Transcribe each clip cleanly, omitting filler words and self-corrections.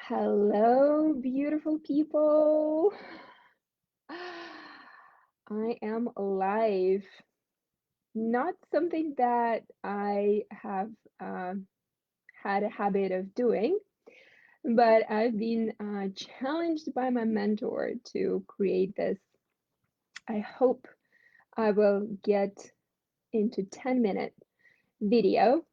Hello, beautiful people. I am alive. Not something that I have had a habit of doing, but I've been challenged by my mentor to create this. I hope I will get into 10-minute video.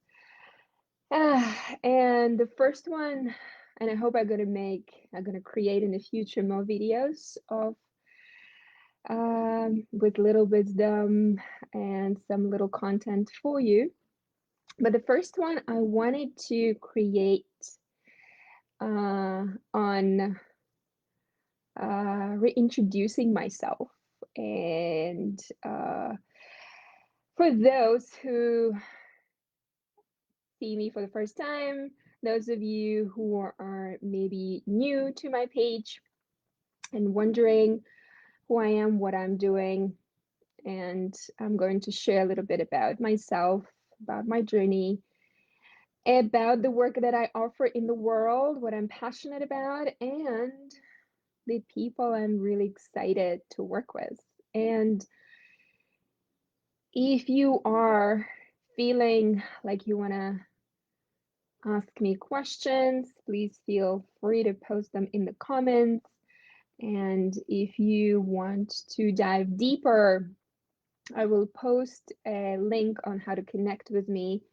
And the first one, and I hope I'm gonna create in the future more videos of with little wisdom and some little content for you. But the first one I wanted to create on reintroducing myself. And for those who see me for the first time, those of you who are maybe new to my page and wondering who I am, what I'm doing, and I'm going to share a little bit about myself, about my journey, about the work that I offer in the world, what I'm passionate about, and the people I'm really excited to work with. And if you are feeling like you want to ask me questions, please feel free to post them in the comments. And if you want to dive deeper, I will post a link on how to connect with me,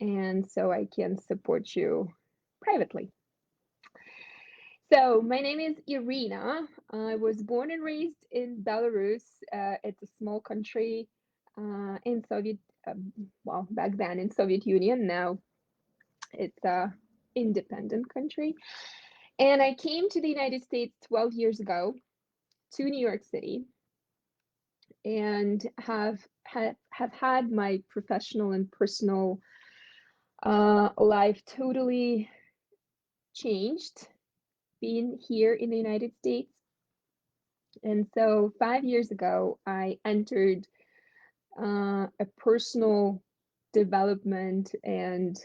and so I can support you privately. So, my name is Iryna. I was born and raised in Belarus. It's a small country in Soviet, well, back then in Soviet Union. Now it's a independent country. And I came to the United States 12 years ago to New York City and have had my professional and personal life totally changed being here in the United States. And so 5 years ago, I entered a personal development and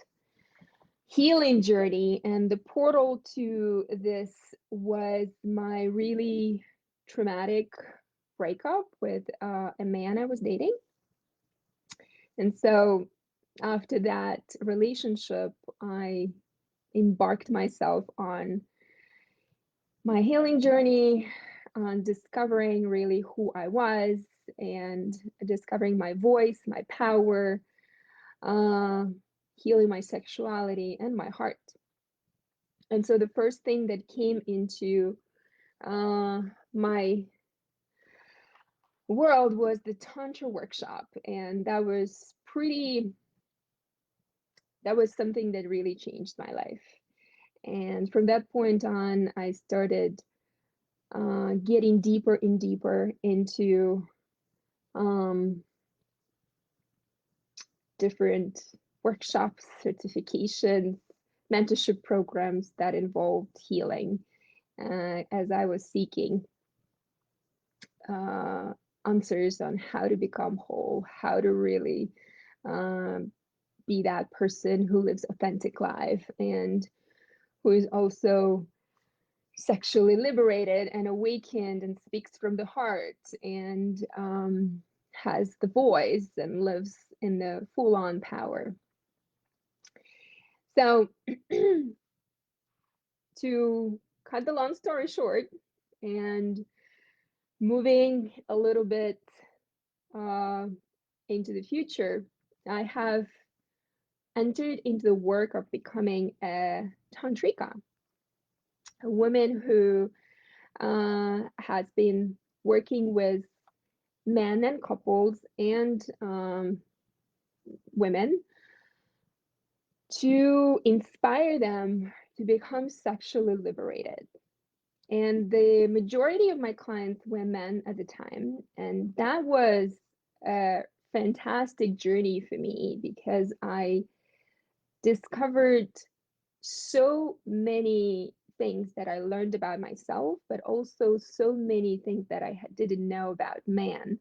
healing journey. And the portal to this was my really traumatic breakup with a man I was dating. And so after that relationship, I embarked myself on my healing journey, on discovering really who I was and discovering my voice, my power, uh, healing my sexuality and my heart. And so the first thing that came into my world was the Tantra workshop. And that was something that really changed my life. And from that point on, I started getting deeper and deeper into um, different workshops, certifications, mentorship programs that involved healing as I was seeking uh, answers on how to become whole, how to really um, be that person who lives authentic life and who is also sexually liberated and awakened and speaks from the heart and has the voice and lives in the full-on power. So to cut the long story short and moving a little bit uh, into the future, I have entered into the work of becoming a tantrika, a woman who has been working with men and couples and women to inspire them to become sexually liberated. And the majority of my clients were men at the time. And that was a fantastic journey for me because I discovered so many things that I learned about myself, but also so many things that I didn't know about man.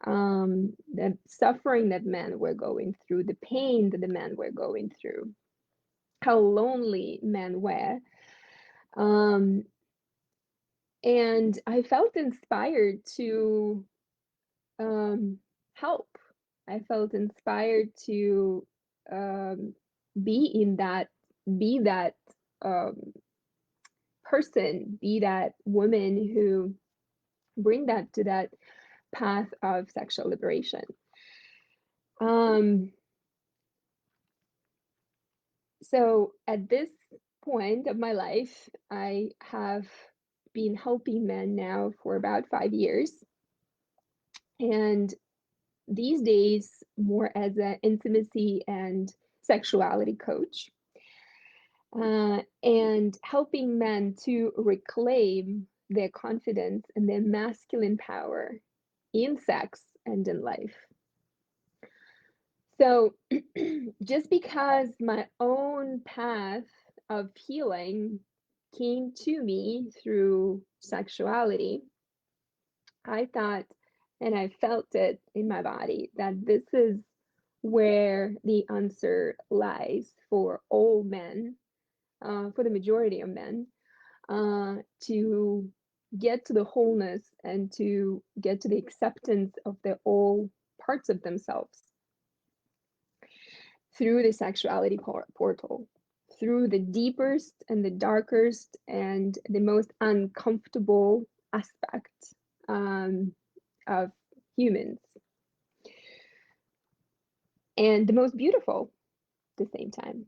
The suffering that men were going through, the pain that the men were going through, how lonely men were, Um, and I felt inspired to um, help. I felt inspired to um, be in that, be that um, person, be that woman who bring that to that path of sexual liberation. Um, so at this point of my life, I have been helping men now for about 5 years. And these days, more as an intimacy and sexuality coach, and helping men to reclaim their confidence and their masculine power in sex and in life. So, just because my own path of healing came to me through sexuality, I thought and I felt it in my body that this is where the answer lies for all men, for the majority of men, to get to the wholeness and to get to the acceptance of the all parts of themselves through the sexuality portal, through the deepest and the darkest and the most uncomfortable aspect of humans, and the most beautiful at the same time.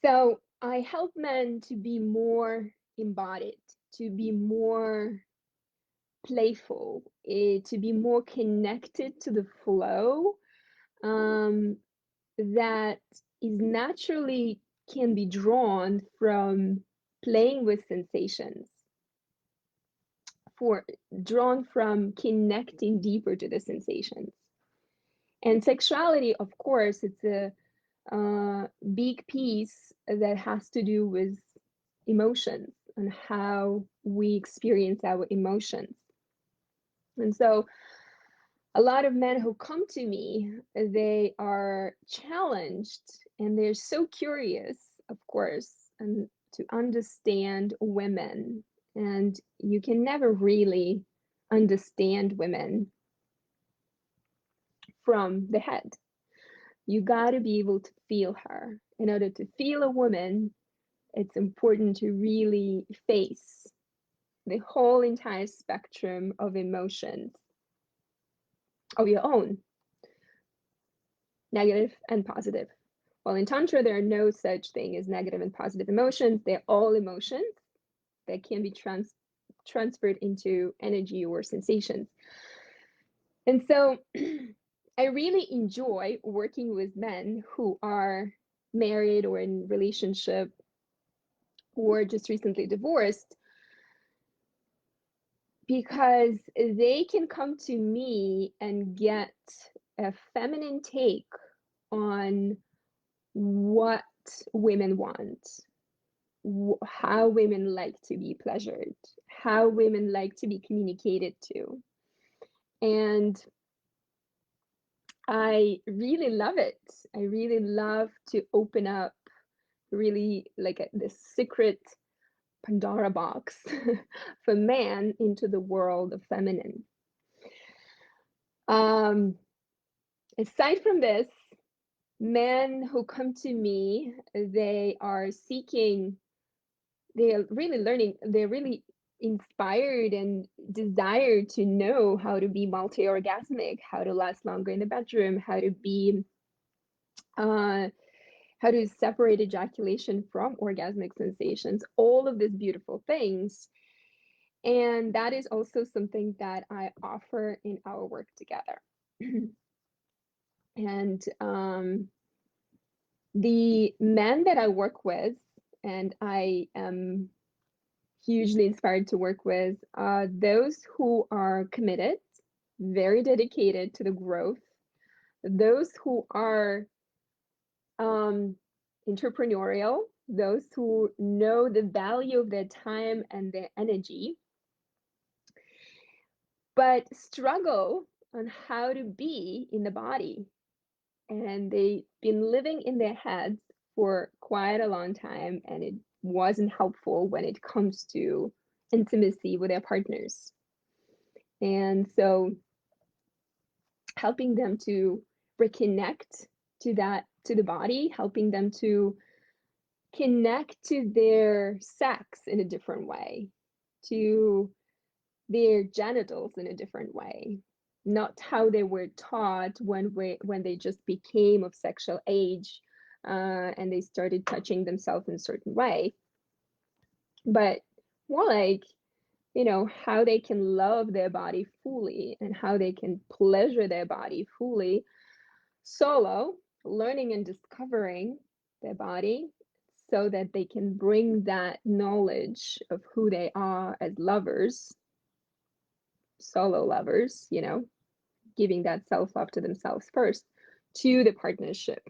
So I help men to be more embodied, to be more playful, to be more connected to the flow, um, that is naturally can be drawn from playing with sensations, for drawn from connecting deeper to the sensations. And sexuality, of course, it's a big piece that has to do with emotions and how we experience our emotions. And so a lot of men who come to me, they are challenged and they're so curious, of course, and to understand women. And you can never really understand women from the head. You got to be able to feel her. In order to feel a woman, it's important to really face the whole entire spectrum of emotions of your own, negative and positive. Well, in Tantra, there are no such thing as negative and positive emotions. They're all emotions that can be transferred into energy or sensations. And so I really enjoy working with men who are married or in relationship or just recently divorced, because they can come to me and get a feminine take on what women want, how women like to be pleasured, how women like to be communicated to. And I really love it. I really love to open up really like this secret Pandora box for man into the world of feminine. Aside from this, men who come to me, they are seeking, they are really learning, they're really inspired and desire to know how to be multi-orgasmic, how to last longer in the bedroom, how to be uh, how to separate ejaculation from orgasmic sensations, all of these beautiful things. And that is also something that I offer in our work together. And the men that I work with, and I am hugely inspired to work with, those who are committed, very dedicated to the growth, those who are entrepreneurial, those who know the value of their time and their energy, but struggle on how to be in the body. And they've been living in their heads for quite a long time, and it wasn't helpful when it comes to intimacy with their partners. And so helping them to reconnect to the body, helping them to connect to their sex in a different way, to their genitals in a different way, not how they were taught when they just became of sexual age, and they started touching themselves in a certain way, but more like, how they can love their body fully and how they can pleasure their body fully solo, learning and discovering their body so that they can bring that knowledge of who they are as lovers, solo lovers, giving that self love to themselves first, to the partnership,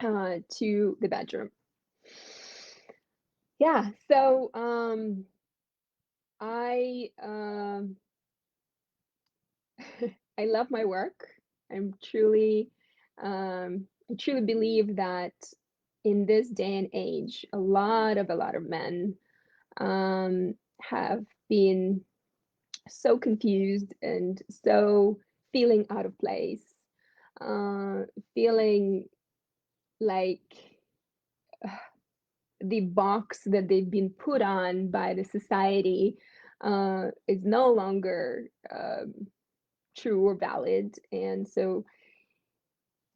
to the bedroom. Yeah, so I I love my work. I'm truly I truly believe that in this day and age, a lot of men have been so confused and so feeling out of place, uh, feeling like the box that they've been put on by the society is no longer true or valid. And so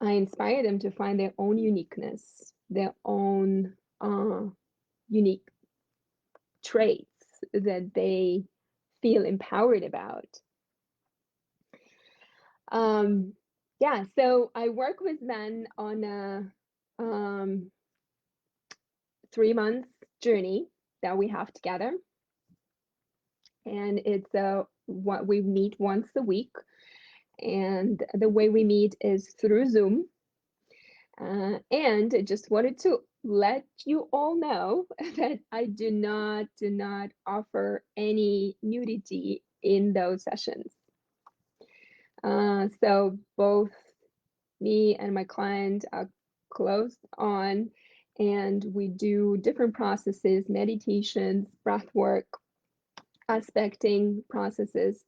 I inspire them to find their own uniqueness, their own unique traits that they feel empowered about. Um, yeah, so I work with men on a 3 month journey that we have together, and it's what we meet once a week, and the way we meet is through Zoom. And I just wanted to let you all know that I do not offer any nudity in those sessions. So both me and my client are closed on, and we do different processes, meditations, breath work, aspecting processes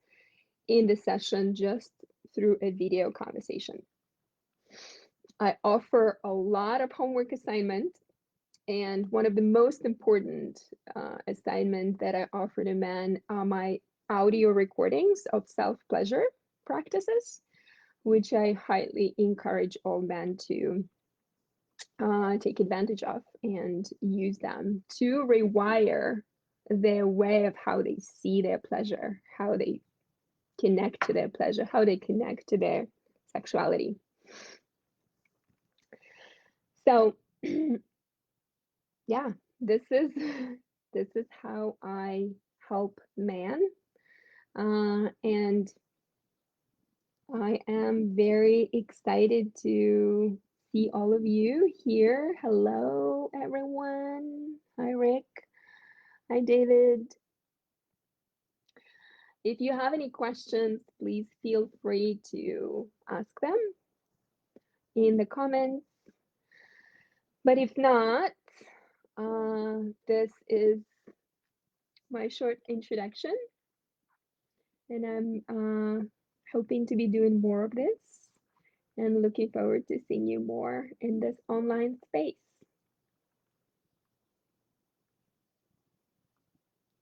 in the session just through a video conversation. I offer a lot of homework assignments, and one of the most important assignments that I offer to men are my audio recordings of self-pleasure practices, which I highly encourage all men to take advantage of and use them to rewire their way of how they see their pleasure, how they connect to their pleasure, how they connect to their sexuality. So yeah, this is this is how I help man, and I am very excited to see all of you here. Hello, everyone. Hi, Rick. Hi, David. If you have any questions, please feel free to ask them in the comments. But if not, this is my short introduction, and I'm hoping to be doing more of this and looking forward to seeing you more in this online space.